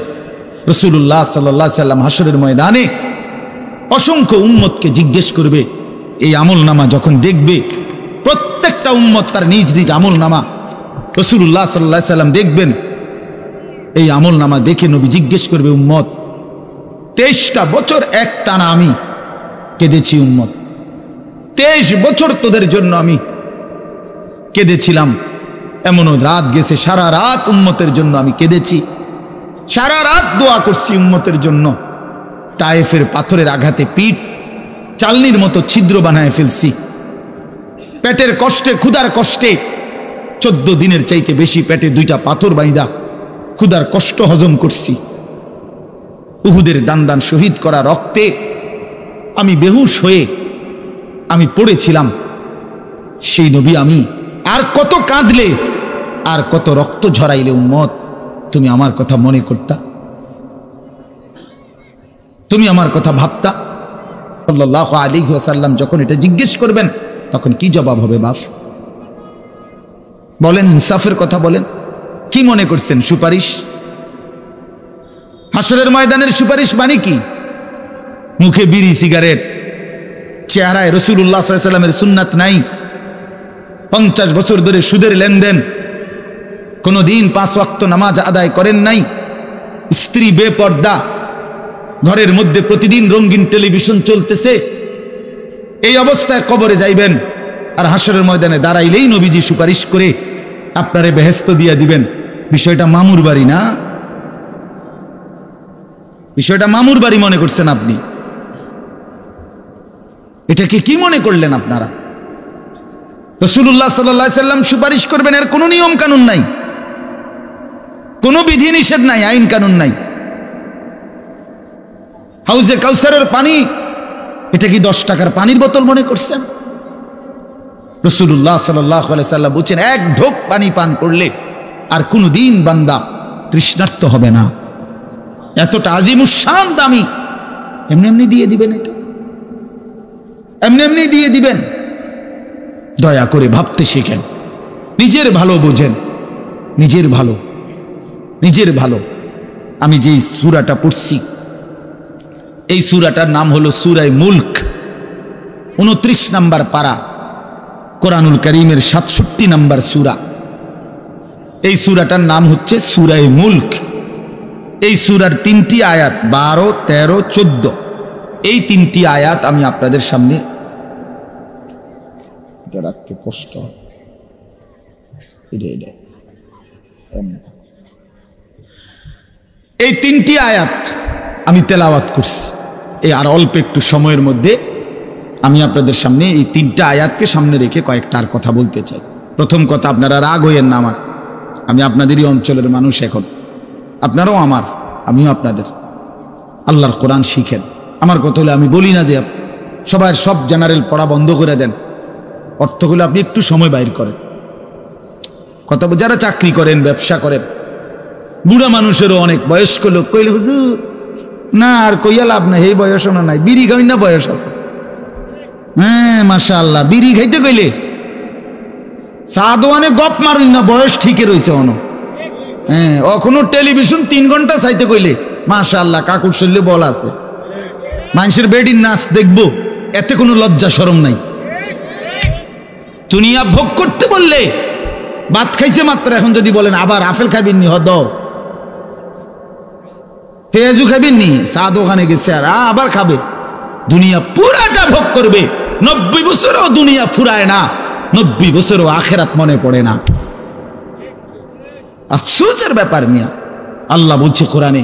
রাসূলুল্লাহ সাল্লাল্লাহু আলাইহি সাল্লাম হাসরের ময়দানে অসংখ্য উম্মতকে জিজ্ঞেস করবে। এই আমলনামা যখন দেখবে, প্রত্যেকটা উম্মত তার নিজ নিজ আমলনামা, রাসূলুল্লাহ সাল্লাল্লাহু আলাইহি সাল্লাম দেখবেন। এই আমলনামা দেখে নবী জিজ্ঞেস করবে, উম্মত 23টা বছর একটানা আমি কেঁদেছি, উম্মত 23 বছর তোদের জন্য আমি কেঁদেছিলাম। এমনও রাত গেছে, সারা রাত উম্মতের জন্য আমি কেঁদেছি, সারা রাত দোয়া করছি উম্মতের জন্য। তায়েফের পাথরের আঘাতে পিঠ চালনির মতো ছিদ্র বানায় ফেলছি, পেটের কষ্টে, ক্ষুধার কষ্টে 14 দিনের চাইতে বেশি পেটে 2টা পাথর বাইদা ক্ষুধার কষ্ট হজম করছি। উহুদের দান দান শহীদ করা রক্তে আমি বেহুশ হয়ে আমি পড়েছিলাম। সেই নবী আমি আর কত কাঁদলে, আর কত রক্ত ঝরাইলে উম্মত তুমি আমার কথা মনে করতা, তুমি আমার কথা ভাবতা? সাল্লাল্লাহু আলাইহি ওয়াসাল্লাম যখন এটা জিজ্ঞেস করবেন তখন কি জবাব হবে বাপ? বলেন, ইনসাফের কথা বলেন। কি মনে করছেন? সুপারিশ? হাসরের ময়দানের সুপারিশ মানে কি? মুখে বিড়ি, সিগারেট, চেহারায় রাসূলুল্লাহ সাল্লাল্লাহু আলাইহি ওয়াসাল্লামের সুন্নাত নাই, 50 বছর ধরে সুদের লেনদেন, কোনদিন 5 ওয়াক্ত নামাজ আদায় করেন নাই, স্ত্রী বেপর্দা, ঘরের মধ্যে প্রতিদিন রঙিন টেলিভিশন চলতেছে, এই অবস্থায় কবরে যাইবেন। আর হাসরের ময়দানে দাঁড়াইলেই নবীজি সুপারিশ করে আপনারে বেহেশত দিয়া দিবেন। বিষয়টা মামুর বাড়ি না, বিষয়টা মামুর বাড়ি মনে করছেন আপনি। এটাকে কি মনে করলেন আপনারা? রাসূলুল্লাহ সাল্লাল্লাহু আলাইহি সাল্লাম সুপারিশ করবেন, এর কোনো নিয়ম কানুন নাই, কোনো বিধি নিষেধ নাই, আইন কানুন নাই। হাউজে কাউসারের পানি, এটা কি 10 টাকার পানির বোতল মনে করছেন? রাসূলুল্লাহ সাল্লাল্লাহু আলাইহি সাল্লাম বলেছেন, 1 ঢোক পানি পান করলে আর কোনদিন বান্দা তৃষ্ণার্ত হবে না। এতটা আজিমুস শান দামি, এমনি এমনি দিয়ে দিবেন? এটা এমনি এমনি দিয়ে দিবেন? দয়া করে ভাবতে শিখেন, নিজের ভালো বোঝেন, নিজের ভালো, নিজের ভালো। আমি যেই সূরাটা পড়ছি, এই সূরাটার নাম হলো সূরা মুলক, 29 নম্বর পারা, কোরআনুল কারীমের 67 নম্বর সূরা। এই সূরাটার নাম হচ্ছে সূরা মুলক। এই সূরার 3টি আয়াত, 12, 13, 14, এই 3টি আয়াত আমি আপনাদের সামনে রাখতে কষ্ট। এই 3টি আয়াত আমি তেলাওয়াত করছি। এই আর অল্প একটু সময়ের মধ্যে আমি আপনাদের সামনে এই 3টা আয়াতকে সামনে রেখে কয়েকটা আর কথা বলতে চাই। প্রথম কথা, আপনারা রাগ হইয়েন না আমার, আমি আপনাদেরই অঞ্চলের মানুষ, এখন আপনারাও আমার, আমিও আপনাদের। আল্লাহর কোরআন শিখেন। আমার কথা হলে আমি বলি না যে সবার সব জেনারেল পড়া বন্ধ করে দেন, অর্থগুলো আপনি একটু সময় বাইর করেন। কথা, যারা চাকরি করেন, ব্যবসা করেন, বুড়া মানুষেরও অনেক বয়স্ক লোক কইলে, হুজুর না আর কইয়া লাভ নাই, এই বয়সও নাই, বিড়ি খাই না বয়স আছে। হ্যাঁ মাশাআল্লাহ, বিড়ি খাইতে কইলে সাদওয়ানে গপ মারুন না, বয়স ঠিকই রয়েছে অন। হ্যাঁ, এখনো টেলিভিশন 3 ঘন্টা চাইতে কইলে মাশাআল্লাহ কাকুর শরীরে বল আছে। মানুষের বেডির নাচ দেখবো, এতে কোনো লজ্জা শরম নাই। দুনিয়া ভোগ করতে বললে, ভাত খাইছে মাত্র, এখন যদি বলেন আবার আপেল খাবেন নি, হদ পেঁয়াজু খাবেন নি, চা দোকানে গেছে আর আবার খাবে। দুনিয়া পুরাটা ভোগ করবে, 90 বছরও দুনিয়া ফুরায় না, 90 বছরও আখেরাত মনে পড়ে না। আফসোসের ব্যাপার মিয়া। আল্লাহ বলছে কোরআনে,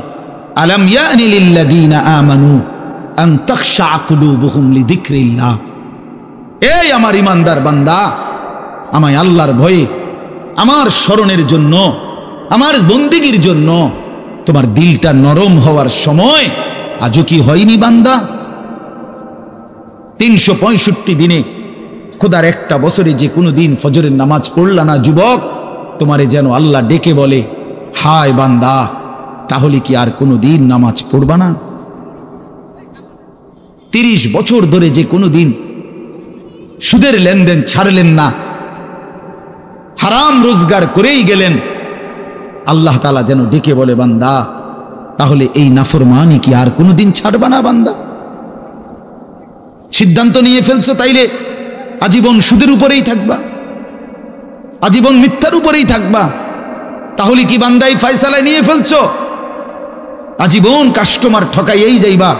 আলাম ইয়ানি লিল্লাযীনা আমানু আন তাখশা কুলুবুহুম লিযিকরিল্লাহ। এই আমার ইমানদার বান্দা, আমায় আল্লাহর ভয়ে, আমার স্মরণের জন্য, আমার বন্দেগীর জন্য তোমার দিলটা নরম হওয়ার সময় আজও কি হয়নি বান্দা? 365 দিনে খোদার একটা বছরে যে কোনো দিন ফজরের নামাজ পড়লা না যুবক, তোমারে যেন আল্লাহ ডেকে বলে, হায় বান্দা, তাহলে কি আর কোনো দিন নামাজ পড়বা না? 30 বছর ধরে যে কোনো দিন সুদের লেনদেন ছাড়লেন না, হারাম রোজগার করেই গেলেন, আল্লাহ তাআলা যেন ডেকে বলে, বান্দা, তাহলে এই নাফরমানি কি আর কোনো দিন ছাড়বা না বান্দা? সিদ্ধান্ত নিয়ে ফেলছো তাইলে আজীবন সুদের উপরেই থাকবা, আজীবন মিথ্যার উপরেই থাকবা। তাহলে কি বান্দা এই ফয়সালা নিয়ে ফেলছো? আজীবন কাস্টমার ঠকাইয়েই যাইবা,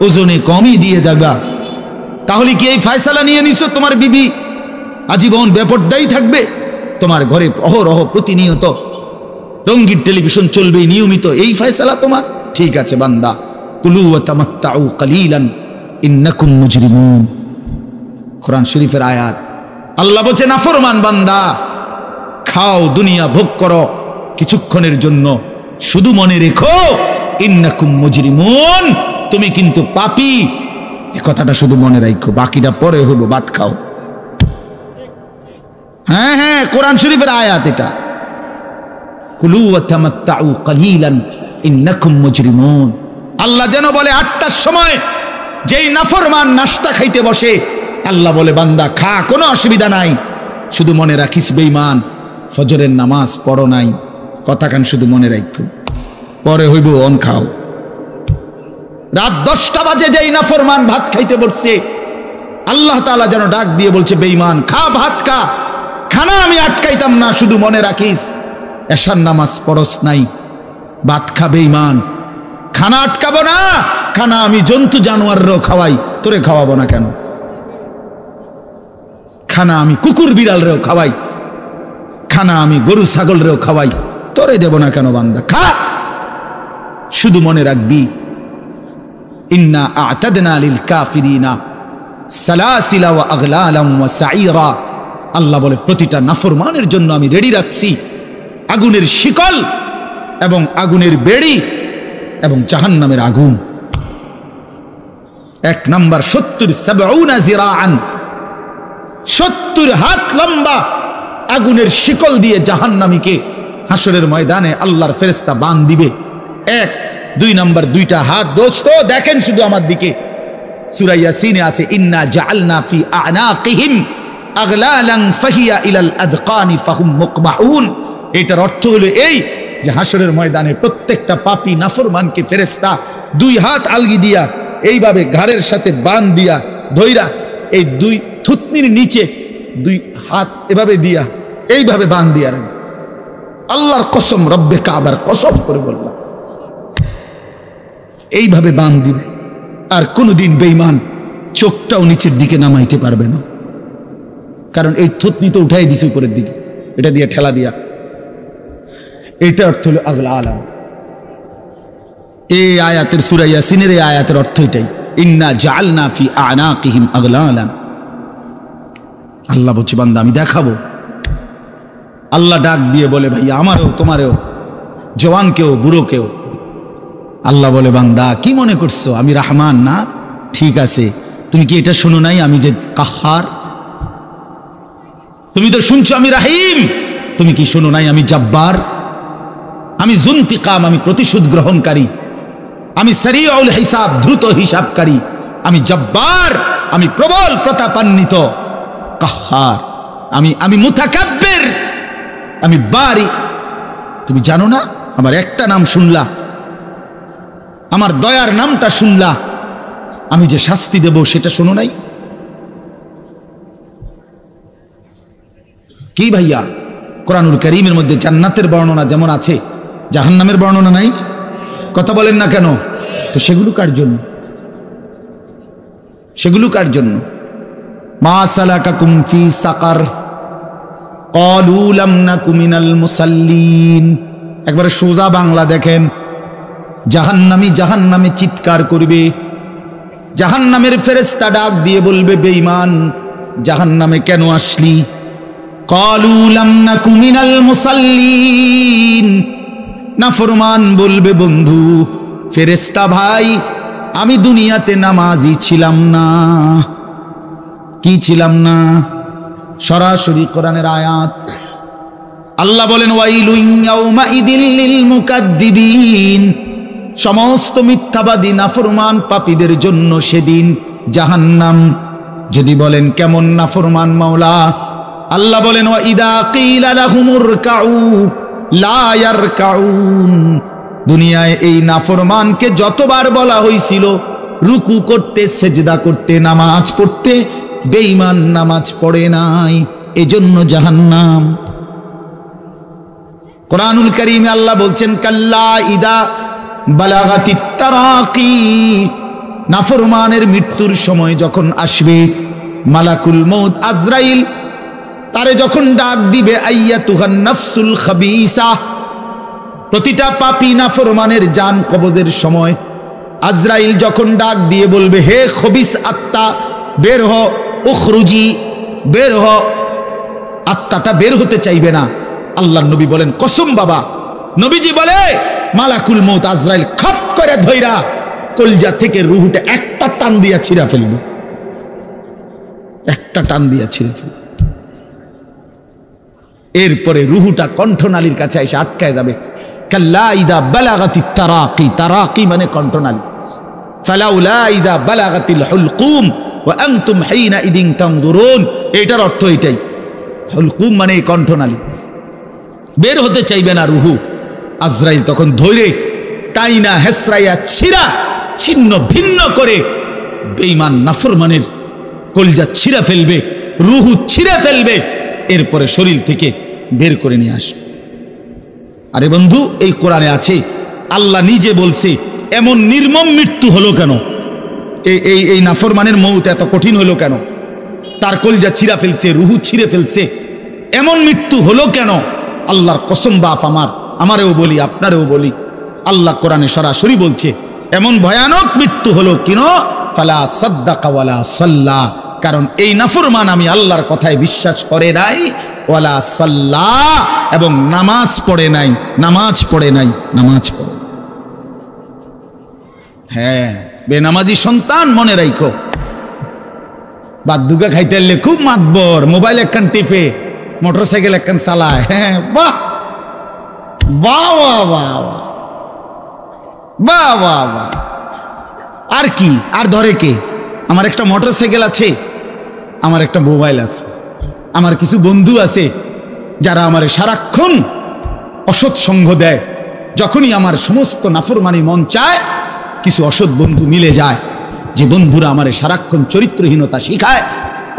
ওজনে কমই দিয়ে যাবা। তাহলে কি এই ফয়সালা নিয়ে নিছো তোমার বিবি আজীবন বেপরদাই থাকবে? তোমার ঘরে অহরহ প্রতিনিয়ত রঙিন টেলিভিশন চলবে নিয়মিত, এই ফয়সালা তোমার? ঠিক আছে বান্দা, কুলু ওয়া তামাত্তাউ কালিলান ইন্নাকুম মুজরিমুন। কোরআন শরীফের আয়াত। আল্লাহ বলছে, নাফরমান বান্দা, খাও, দুনিয়া ভোগ করো কিছুক্ষণের জন্য, শুধু মনে রেখো ইন্নাকুম মুজরিমুন, তুমি কিন্তু পাপী। এই কথাটা শুধু মনে রাখো, বাকিটা পরে হইব, ভাত খাও। হ্যাঁ হ্যাঁ, কোরআন শরীফের আয়াত এটা। কুলু ওয়া তামাত্তাউ কালিলান ইন্নাকুম মুজরিমুন। আল্লাহ যেন বলে 8টার সময় যেই নাফরমান নাস্তা খাইতে বসে, আল্লাহ বলে, বান্দা খা, কোনো অসুবিধা নাই, শুধু মনে রাখিস বেঈমান ফজরের নামাজ পড়ো নাই। কথা কান শুধু মনে রাখো, পরে হইব, অন খাও। রাত 10টা বাজে যেই নাফরমান ভাত খাইতে বসছে, আল্লাহ তাআলা যেন ডাক দিয়ে বলছে, বেঈমান খা, ভাত খা, খানা আমি আটকাইতাম না, শুধু মনে রাখিস এশার নামাজ পড়স নাই, ভাত খা বেঈমান। খানা আটকাবো না, খানা আমি জন্তু জানোয়ারও খাওয়াই, তোরে খাওয়াবো না কেন? খানা আমি কুকুর বিড়ালরেও খাওয়াই, খানা আমি গরু ছাগলরেও খাওয়াই, তোরে দেব না কেন? বান্দা খা, শুধু মনে রাখবি ইন্না আ'তাদনা লিল কাফিরিনা সালাসিলা ওয়া আগলালাম ওয়া সাঈরা। আল্লাহ বলে, প্রতিটা নাফরমানের জন্য আমি রেডি রাখছি আগুনের শিকল এবং আগুনের বেড়ি এবং জাহান্নামের আগুন। 1 নাম্বার 70 জিরাআন, 70 হাত লম্বা আগুনের শিকল দিয়ে জাহান্নামীকে হাসরের ময়দানে আল্লাহর ফেরেশতা বাঁধ দিবে। 1 2 নাম্বার 2টা হাত। দোস্ত দেখেন শুধু আমার দিকে, সূরা ইয়াসিনে আছে, ইন্না জাআলনা ফি আ'নাকিহিম আগলালান ফাহিয়া ইলাল আদকানি ফাহুম মুকমাহুন। এটার অর্থ হলো এই যে হাসরের ময়দানে প্রত্যেকটা পাপী নাফরমানকে ফেরেশতা 2 হাত আলগি দিয়া এইভাবে ঘাড়ের সাথে বাঁধ দিয়া ধইরা, এই 2 থুতনির নিচে 2 হাত এভাবে দিয়া এইভাবে বাঁধ দিয়া রাখবে। আল্লাহর কসম, রব্বে কাবার কসম করে বললাম, এইভাবে বাঁধ দিবে। আর কোনোদিন বেঈমান চোখটাও নিচের দিকে নামাইতে পারবে না, কারণ এই থুতনি তো উঠাই দিছে উপরের দিকে, এটা দিয়ে ঠেলা দিয়া। এটা অর্থ হলো আগলালাম। এই আয়াতের, সূরা ইয়াসিনের এই আয়াতের অর্থ এটাই, ইন্না জাআলনা ফি আ'নাকিহিম আগলালাম। আল্লাহ বলছে, বান্দা আমি দেখাবো। আল্লাহ ডাক দিয়ে বলে, ভাই আমারও তোমারও, জওয়ানকেও বুড়োকেও। আল্লাহ বলে, বান্দা কি মনে করছো আমি রহমান না? ঠিক আছে, তুমি কি এটা শুনো নাই আমি যে কাহ্হার? তুমি তো শুনছো আমি রাহিম, তুমি কি শুনো নাই আমি জব্বার? আমি যুনতিকাম, আমি প্রতিশোধ গ্রহণকারী, আমি সারিউল হিসাব, দ্রুত হিসাবকারী, আমি জব্বার, আমি প্রবল প্রতাপান্বিত, কাহ্হার, আমি মুতাকাব্বির, আমি বারি। তুমি জানো না? আমার একটা নাম শুনলা, আমার দয়ার নামটা শুনলা, আমি যে শাস্তি দেব সেটা শোনো নাই? কি ভাইয়া, কোরআনুল কারীমের মধ্যে জান্নাতের বর্ণনা যেমন আছে, জাহান্নামের বর্ণনা নাই? কথা বলেন না কেন? তো সেগুলো কার জন্য? সেগুলো কার জন্য? মা সালাকাকুম ফি সাকার ক্বালু লাম নাকু মিনাল মুসাল্লিন। একবারে সোজা বাংলা দেখেন, জাহান্নামী জাহান্নামে চিৎকার করবে, জাহান্নামের ফেরেশতা ডাক দিয়ে বলবে, বেঈমান জাহান্নামে কেন আসলি? ক্বালু লাম নাকু মিনাল মুসাল্লিন। নাফরমান বলবে, বন্ধু ফেরেশতা ভাই, আমি দুনিয়াতে নামাজি ছিলাম না। কি ছিলাম না? সরাসরি কোরআনের আয়াত। আল্লাহ বলেন ওয়াইলুন ইয়াউমাইদিল লিল মুকাদ্দিবিন, সমস্ত মিথ্যাবাদী নাফরমান পাপীদের জন্য সেদিন জাহান্নাম। যদি বলেন কেমন নাফরমান মাওলা, আল্লাহ বলেন ওয়া ইদা কিলা লাহুমুর কাউ লা ইয়ারকাউন, দুনিয়ায় এই নাফরমানকে যতবার বলা হয়েছিল রুকু করতে, সেজদা করতে, নামাজ পড়তে, বেঈমান নামাজ পড়ে নাই, এজন্য জাহান্নাম। কোরআনুল কারীমে আল্লাহ বলছেন কাল্লা ইদা বালাগাতিত তারাকি, নাফরমানের মৃত্যুর সময় যখন আসবে, মালাকুল মউত আজরাইল তারে যখন ডাক দিবে, আইয়াতুহান নাফসুল খাবিসা, প্রতিটা পাপী নাফরমানের জান কবজের সময় আজরাইল যখন ডাক দিয়ে বলবে, হে খবিস আত্মা বের হ, উখরুজি বের হ, আত্মাটা বের হতে চাইবে না। আল্লাহর নবী বলেন কসম বাবা, নবীজি বলে মালাকুল মউত আজরাইল খপ করে ধইরা কলজা থেকে রুহুটা একটা টান দিয়া ছিঁড়া ফেলবে, একটা টান দিয়া ছিঁড়ে ফেলবে। এরপরে রুহুটা কণ্ঠনালীর কাছে এসে আটকায় যাবে। কাল্লা ইদা বালাগাতিত তারাকি, তারাকি মানে কণ্ঠনালী। ফালাউলা ইদা বালাগাতিল হুলকুম ওয়া আনতুম হিনা ইদিন তানজুরুন, এটার অর্থ এটাই। হুলকুম মানে কণ্ঠনালী, বের হতে চাইবে না রুহু। আজরাইল তখন ধৈরে টাইনা হেসরাইয়া ছিঁড়া ছিন্ন ভিন্ন করে বেঈমান নাফরমানের কলজা ছিঁড়া ফেলবে, রুহু ছিঁড়ে ফেলবে, এরপরে শরীর থেকে বের করে নিয়ে আসবে। আরে বন্ধু, এই কোরআনে আছে, আল্লাহ নিজে বলছে এমন নির্মম মৃত্যু হলো কেন, এই নাফরমানের মউত এত কঠিন হলো কেন, তার কলজা ছিঁড়া ফেলছে, রুহু ছিঁড়ে ফেলছে, এমন মৃত্যু হলো কেন? আল্লাহর কসম বাপ আমারেও বলি, আপনারেও বলি, আল্লাহ কোরআনে সরাসরি বলছে এমন ভয়ানক মৃত্যু হলো কেন, ফালা সাদ্দাকা ওয়ালা সাল্লা, কারণ এই নাফরমান আমি আল্লাহর কথায় বিশ্বাস করে নাই, ওয়ালা সাল্লা, এবং নামাজ পড়ে নাই, নামাজ পড়ে নাই, নামাজ পড়ে। হ্যাঁ, বেনামাজি সন্তান মনে রাখো, বাদ দুগা খাইতে এলে খুব মাতবর, মোবাইল একখান টিপে, মোটরসাইকেল একখান চালায়। হ্যাঁ, বাহ বাহ বাহ বাহ বাহ বাহ বাহ, আর কি, আর ধরে কে? আমার একটা মোটরসাইকেল আছে, আমার একটা মোবাইল আছে, আমার কিছু বন্ধু আছে যারা আমার সারাক্ষণ অসৎ সঙ্গ দেয়। যখনই আমার সমস্ত নাফরমানি মন চায়, কিছু অসৎ বন্ধু মিলে যায়, যে বন্ধুরা আমার সারাক্ষণ চরিত্রহীনতা শিখায়,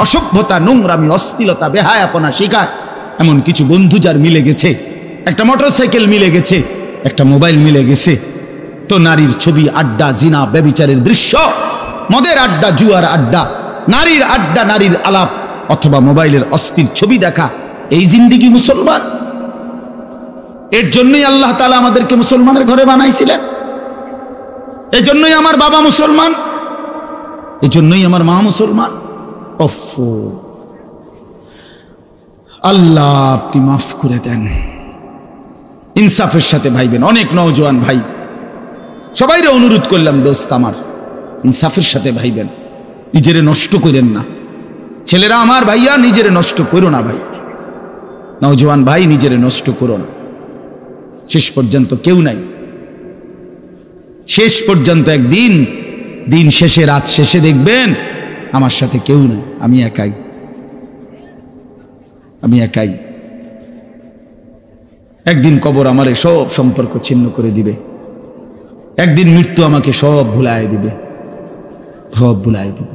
অসভ্যতা, নোংরামি, অশ্লীলতা, বেহায়াপনা শিখায়। এমন কিছু বন্ধু যার মিলে গেছে, একটা মোটরসাইকেল মিলে গেছে, একটা মোবাইল মিলে গেছে, তো নারীর ছবি, আড্ডা, জিনা, ব্যভিচারের দৃশ্য, মদের আড্ডা, জুয়ার আড্ডা, নারীর আড্ডা, নারীর আলাপ, অথবা মোবাইলের অস্থির ছবি দেখা, এই জিন্দিগি মুসলমান? এর জন্যই আল্লাহ তাআলা আমাদেরকে মুসলমানের ঘরে বানাইছিলেন। এই জন্যই আমার বাবা মুসলমান, এই জন্যই আমার মা মুসলমান। ওফো, আল্লাহ আপনি মাফ করে দেন, ইনসাফের সাথে ভাইবেন। অনেক নওজোয়ান ভাই, সবাইরে অনুরোধ করলাম, দোস্ত আমার, ইনসাফের সাথে ভাইবেন, নিজেরে নষ্ট করেন না। ছেলেরা আমার, ভাইয়া নিজেরে নষ্ট করো না ভাই, নওজোয়ান ভাই নিজেরে নষ্ট করো না। শেষ পর্যন্ত কেউ নাই, শেষ পর্যন্ত একদিন, দিন শেষে, রাত শেষে দেখবেন আমার সাথে কেউ নাই, আমি একাই, আমি একাই। একদিন কবর আমারে সব সম্পর্ক ছিন্ন করে দিবে, একদিন মৃত্যু আমাকে সব ভুলায় দিবে, সব ভুলায় দিবে।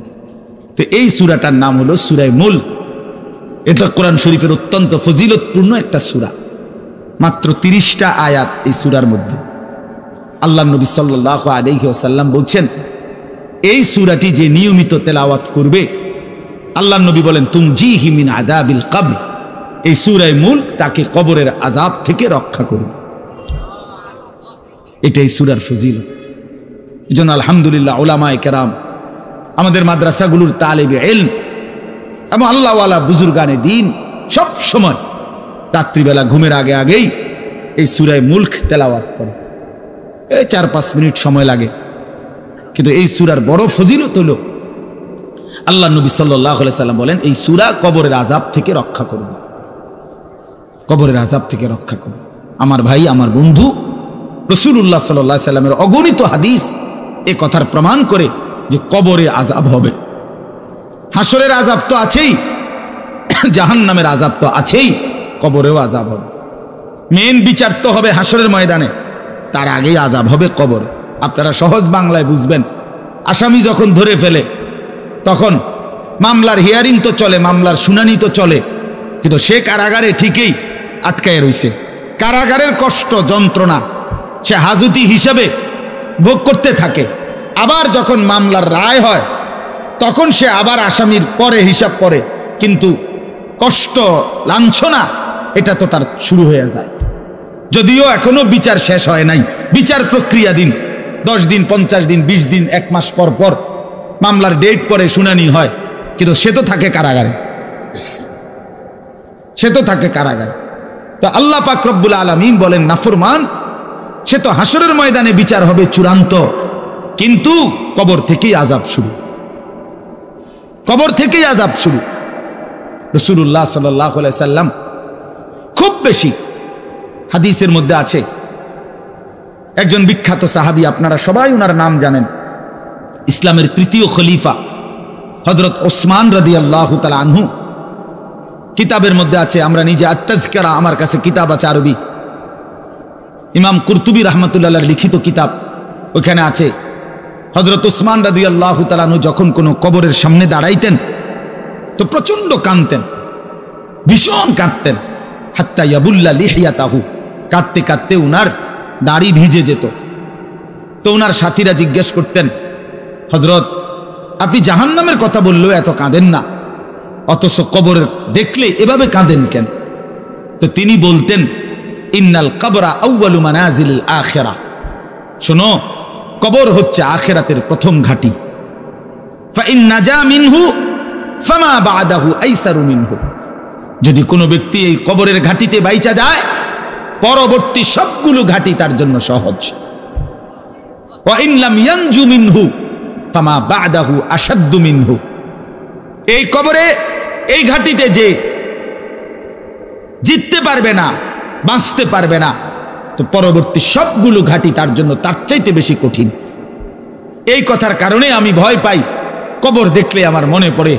তো এই সূরাটার নাম হলো সূরা মুলক। এটা কোরআন শরীফের অত্যন্ত ফজিলতপূর্ণ একটা সূরা, মাত্র 30টা আয়াত এই সূরার মধ্যে। আল্লাহ নবী সাল্লাল্লাহু আলাইহি ওয়াসাল্লাম বলছেন, এই সূরাটি যে নিয়মিত তেলাওয়াত করবে, আল্লাহ নবী বলেন, তুমজিহি মিন আযাবিল কবর, এই সূরা মুলক তাকে কবরের আযাব থেকে রক্ষা করবে। এটাই সূরার ফজিলত। এজন্য আলহামদুলিল্লাহ উলামায়ে কেরাম, আমাদের মাদ্রাসাগুলোর তালেবে ইলম এবং আল্লাহওয়ালা বুজুর্গানে দ্বীন সব সময় রাত্রিবেলা ঘুমের আগে আগেই এই সূরা মুলক তেলাওয়াত করে। এই 4-5 মিনিট সময় লাগে, কিন্তু এই সূরার বড় ফজিলত হলো আল্লাহ নবী সাল্লাল্লাহু আলাইহি সাল্লাম বলেন এই সূরা কবরের আযাব থেকে রক্ষা করবে, কবরের আযাব থেকে রক্ষা করবে। আমার ভাই, আমার বন্ধু, রাসূলুল্লাহ সাল্লাল্লাহু আলাইহি সাল্লামের অগণিত হাদিস এ কথার প্রমাণ করে যে কবরে আযাব হবে। হাসরের আযাব তো আছেই, জাহান্নামের আযাব তো আছেই, কবরেও আযাব হবে। মেন বিচার তো হবে হাসরের ময়দানে, তার আগেই আযাব হবে কবরে। আপনারা সহজ বাংলায় বুঝবেন, আসামি যখন ধরে ফেলে তখন মামলার হিয়ারিং তো চলে, মামলার শুনানি তো চলে, কিন্তু সে কারাগারে ঠিকই আটকায় রইছে। কারাগারের কষ্ট যন্ত্রণা সে হাজতি হিসেবে ভোগ করতে থাকে। আবার যখন মামলার রায় হয় তখন সে আবার আসামির পরে হিসাব করে, কিন্তু কষ্ট লাঞ্ছনা এটা তো তার শুরু হয়ে যায়। যদিও এখনো বিচার শেষ হয় নাই, বিচার প্রক্রিয়াধীন, 10 দিন 50 দিন 20 দিন 1 মাস পর পর মামলার ডেট পরে শুনানি হয়, কিন্তু সে তো থাকে কারাগারে, সে তো থাকে কারাগারে। তো আল্লাহ পাক রব্বুল আলামিন বলেন নাফরমান সে তো হাসরের ময়দানে বিচার হবে চূড়ান্ত, কিন্তু কবর থেকেই আযাব শুরু, কবর থেকেই আযাব শুরু। রাসূলুল্লাহ সাল্লাল্লাহু আলাইহি সাল্লাম খুব বেশি হাদিসের মধ্যে আছে একজন বিখ্যাত সাহাবী, আপনারা সবাই ওনার নাম জানেন, ইসলামের 3য় খলিফা হযরত ওসমান রাদিয়াল্লাহু তাআলা আনহু। কিতাবের মধ্যে আছে, আমরা নিজে আত-তাযকিরা, আমার কাছে কিতাব আছে আরবি, ইমাম কুরতুবী রাহমাতুল্লাহ লিখিত কিতাব, ওখানে আছে হযরত ওসমান রাদিয়াল্লাহু তাআলা আনহু যখন কোনো কবরের সামনে দাঁড়াইতেন তো প্রচন্ড কাঁদতেন, ভীষণ কাঁদতেন। হাত্তা ইয়াবুল্লা লিহিয়াতাহু, কাঁদতে কাঁদতে উনার দাড়ি ভিজে যেত। তো উনার সাথীরা জিজ্ঞেস করতেন, হযরত আপনি জাহান্নামের কথা বললেও এত কাঁদেন না, অথচ কবরের দেখলে এভাবে কাঁদেন কেন? তো তিনি বলতেন, ইন্নাল কবরা আউয়ালু মানাজিলিল আখিরা, শোনো কবর হচ্ছে আখিরাতের প্রথম ঘাঁটি। ফা ইন নাজা মিনহু ফামা বা'দাহু আইসারু মিনহু, যদি কোনো ব্যক্তি এই কবরের ঘাঁটিতে বাইচা যায় পরবর্তী সবগুলো ঘাঁটি তার জন্য সহজ। ওয়া ইন লাম ইয়ানজু মিনহু ফামা বা'দাহু আশাদ্দু মিনহু, এই কবরে এই ঘাঁটিতে যে জিততে পারবে না, বাঁচতে পারবে না, তো পরবর্তী সবগুলো ঘাঁটি তার জন্য তার চাইতে বেশি কঠিন। এই কথার কারণে আমি ভয় পাই, কবর দেখলে আমার মনে পড়ে,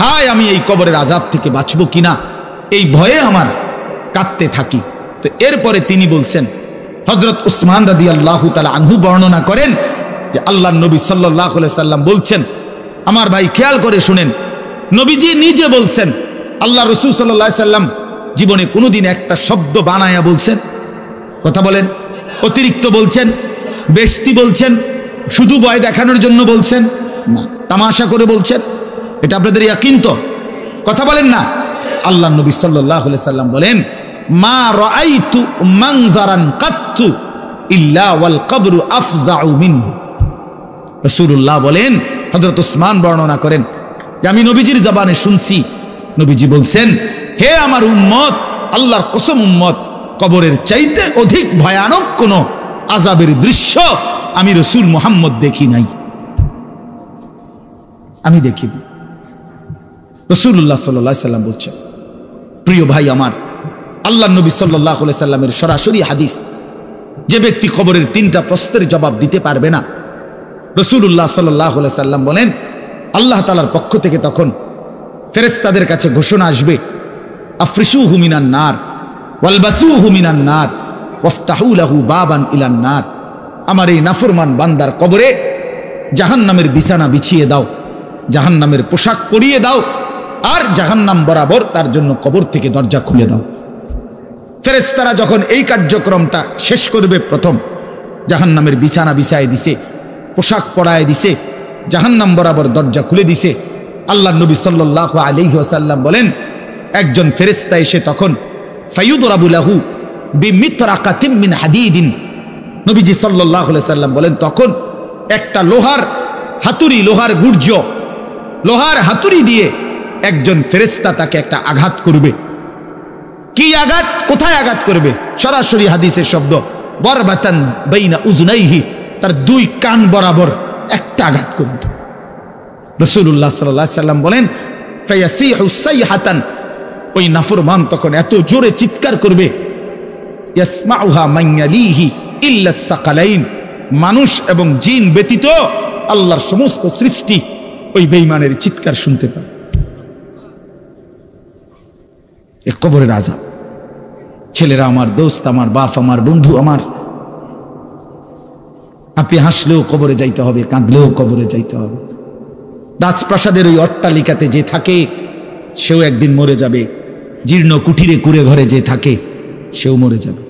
হায় আমি এই কবরের আযাব থেকে বাঁচব কিনা, এই ভয়ে আমার কাঁদতে থাকি। তো এরপরে তিনি বলছেন, হযরত উসমান রাদিয়াল্লাহু তাআলা আনহু বর্ণনা করেন যে আল্লাহর নবী সাল্লাল্লাহু আলাইহি সাল্লাম বলছেন, আমার ভাই খেয়াল করে শুনেন, নবীজি নিজে বলছেন, আল্লাহ রাসূল সাল্লাল্লাহু আলাইহি সাল্লাম জীবনে কোনোদিন একটা শব্দ বানায়া বলছেন? কথা বলেন। অতিরিক্ত বলছেন, বেশতি বলছেন, শুধু ভয় দেখানোর জন্য বলছেন না, তামাশা করে বলছেন? এটা আপনাদের ইয়াকিন তো? কথা বলেন না। আল্লাহ নবী সাল্লাল্লাহু আলাইহি সাল্লাম বলেন, মা রাআইতু মানজারান কাত্তু ইল্লা ওয়াল কবরু আফজাউ মিনহু। রাসূলুল্লাহ বলেন, হযরত ওসমান বর্ণনা করেন যে আমি নবীজির জবানে শুনছি, নবীজি বলছেন, হে আমার উম্মত, আল্লাহর কসম উম্মত, কবরের চাইতে অধিক ভয়ানক কোন আযাবের দৃশ্য আমি রাসূল মুহাম্মদ দেখি নাই, আমি দেখিনি। রাসূলুল্লাহ সাল্লাল্লাহু আলাইহি সাল্লাম বলছেন। প্রিয় ভাই আমার, আল্লাহর নবী সাল্লাল্লাহু আলাইহি সাল্লামের সরাসরি হাদিস, যে ব্যক্তি কবরের 3টা প্রশ্নের জবাব দিতে পারবে না, রাসূলুল্লাহ সাল্লাল্লাহু আলাইহি সাল্লাম বলেন আল্লাহ তাআলার পক্ষ থেকে তখন ফেরেশতাদের কাছে ঘোষণা আসবে, আফরিশুহু মিনান নার ওয়ালবাসুহু মিনান নার ওয়াফতাহু লাহু বাবান ইলান নার। আমার এই নাফরমান বান্দার কবরে জাহান্নামের বিছানা বিছিয়ে দাও, জাহান্নামের পোশাক পরিয়ে দাও, আর জাহান্নাম বরাবর তার জন্য কবর থেকে দরজা খুলে দাও। ফেরেশতারা যখন এই কার্যক্রমটা শেষ করবে, প্রথম জাহান্নামের বিছানা বিছায় দিছে, পোশাক পরায় দিছে, জাহান্নাম বরাবর দরজা খুলে দিছে, আল্লাহর নবী সাল্লাল্লাহু আলাইহি ওয়াসাল্লাম বলেন একজন ফেরেশতা এসে তখন ফায়ুদরাবু লাহু বিমিতরাকাতিন মিন হাদিদিন, নবীজি সাল্লাল্লাহু আলাইহি ওয়াসাল্লাম বলেন তখন একটা লোহার হাতুড়ি, লোহার গুর্জ, লোহার হাতুড়ি দিয়ে একজন ফেরেশতা তাকে একটা আঘাত করবে। কি আঘাত, কোথায় আঘাত করবে? সরাসরি হাদিসের শব্দ, বরবাতান বাইনা উজনাইহি, তার 2 কান বরাবর একটা আঘাত করবে। রাসূলুল্লাহ সাল্লাল্লাহু আলাইহি সাল্লাম বলেন ফায়াসিহু সাইহাতান, ওই নাফরমান তখন এত জোরে চিৎকার করবে, ইয়াসমাউহা মান ইয়ালিহি ইল্লা সাকালাইন, মানুষ এবং জিন ব্যতীত আল্লাহর সমস্ত সৃষ্টি ওই বেঈমানের চিৎকার শুনতে পায়। এ কবরের আযাব। ছেলেরা আমার, দোস্ত আমার, বাপ আমার, বন্ধু আমার, আপনি হাসলেও কবরে যাইতে হবে, কাঁদলেও কবরে যাইতে হবে। রাজপ্রাসাদের ওই অট্টালিকাতে যে থাকে সেও একদিন মরে যাবে, জীর্ণ কুঠিরে কুড়ে ঘরে যে থাকে সেও মরে যাবে।